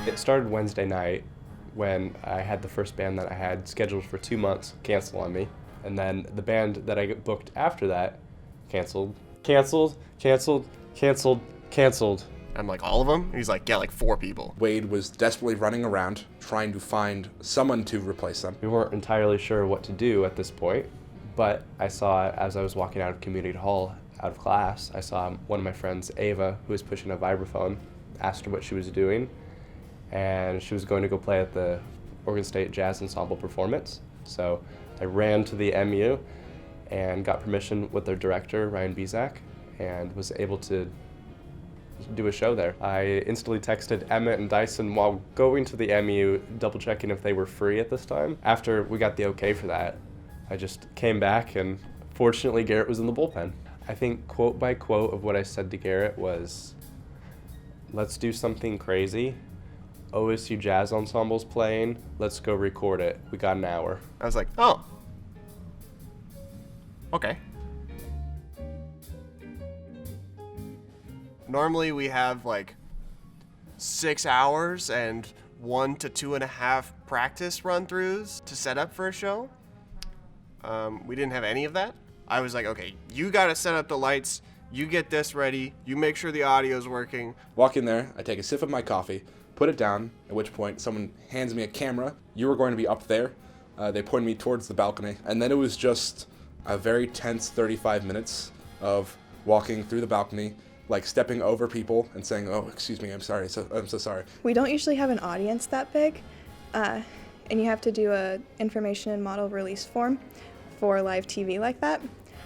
It started Wednesday night when I had the first band that I had scheduled for 2 months cancel on me. And then the band that I booked after that canceled. I'm like, all of them? And he's like, yeah, like 4 people. Wade was desperately running around trying to find someone to replace them. We weren't entirely sure what to do at this point, but I saw, as I was walking out of community hall, out of class, I saw one of my friends, Ava, who was pushing a vibraphone, asked her what she was doing, and she was going to go play at the Oregon State Jazz Ensemble performance. So I ran to the MU and got permission with their director, Ryan Bizak, and was able to do a show there. I instantly texted Emmett and Dyson while going to the MU, double checking if they were free at this time. After we got the okay for that, I just came back, and fortunately Garrett was in the bullpen. I think quote by quote of what I said to Garrett was, let's do something crazy. OSU Jazz Ensemble's playing, let's go record it. We got an hour. I was like, oh, okay. Normally we have like 6 hours and 1 to 2.5 practice run-throughs to set up for a show. We didn't have any of that. I was like, okay, you gotta set up the lights, you get this ready, you make sure the audio's working. Walk in there, I take a sip of my coffee, put it down, at which point someone hands me a camera. You were going to be up there. They pointed me towards the balcony. And then it was just a very tense 35 minutes of walking through the balcony, like stepping over people and saying, oh, excuse me, I'm sorry, I'm so sorry. We don't usually have an audience that big, and you have to do a information and model release form for live TV like that.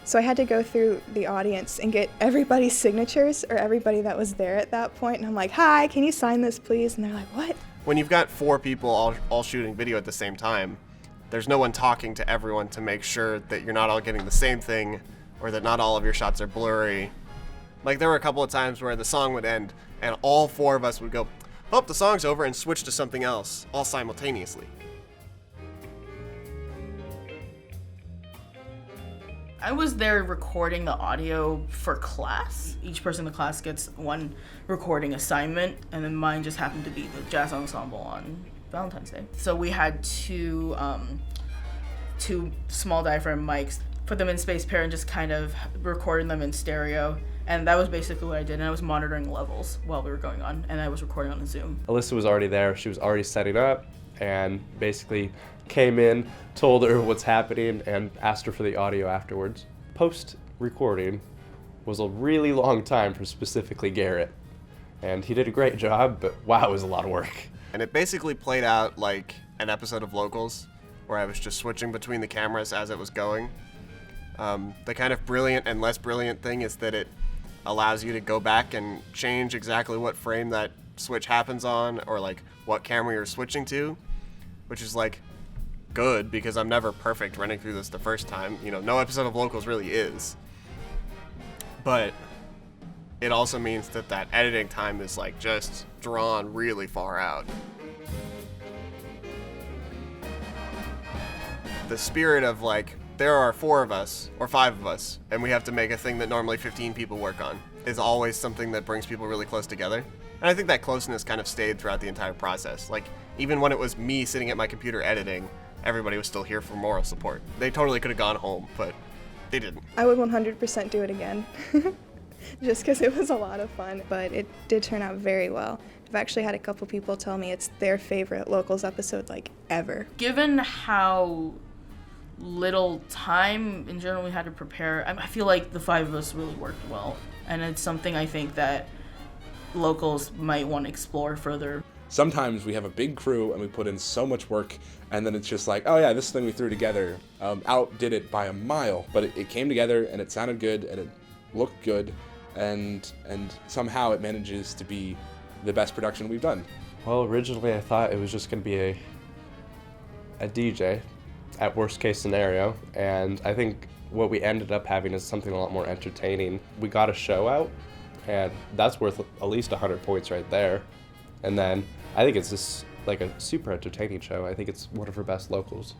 So I had to go through the audience and get everybody's signatures, or everybody that was there at that point, and I'm like, hi, can you sign this please? And they're like, what? When you've got 4 people all shooting video at the same time, there's no one talking to everyone to make sure that you're not all getting the same thing, or that not all of your shots are blurry. Like, there were a couple of times where the song would end and all 4 of us would go, oh, the song's over, and switch to something else, all simultaneously. I was there recording the audio for class. Each person in the class gets one recording assignment, and then mine just happened to be the jazz ensemble on Valentine's Day. So we had two small diaphragm mics, put them in space pair, and just kind of recording them in stereo. And that was basically what I did, and I was monitoring levels while we were going on, and I was recording on a Zoom. Alyssa was already there. She was already setting up, and basically came in, told her what's happening, and asked her for the audio afterwards. Post-recording was a really long time for specifically Garrett, and he did a great job, but wow, it was a lot of work. And it basically played out like an episode of Locals, where I was just switching between the cameras as it was going. The kind of brilliant and less brilliant thing is that it allows you to go back and change exactly what frame that switch happens on, or like what camera you're switching to, which is like good because I'm never perfect running through this the first time. You know, no episode of Locals really is. But it also means that that editing time is like just drawn really far out. The spirit of like, there are 4 of us or 5 of us, and we have to make a thing that normally 15 people work on, is always something that brings people really close together. And I think that closeness kind of stayed throughout the entire process. Like, even when it was me sitting at my computer editing, everybody was still here for moral support. They totally could have gone home, but they didn't. I would 100% do it again, just because it was a lot of fun, but it did turn out very well. I've actually had a couple people tell me it's their favorite Locals episode, like, ever. Given how little time in general we had to prepare, I feel like the 5 of us really worked well, and it's something I think that Locals might want to explore further. Sometimes we have a big crew and we put in so much work, and then it's just like, oh yeah, this thing we threw together outdid it by a mile, but it came together and it sounded good and it looked good, and somehow it manages to be the best production we've done. Well, originally I thought it was just going to be a DJ at worst case scenario, and I think what we ended up having is something a lot more entertaining. We got a show out, and that's worth at least 100 points right there. And then I think it's just like a super entertaining show. I think it's one of our best Locals.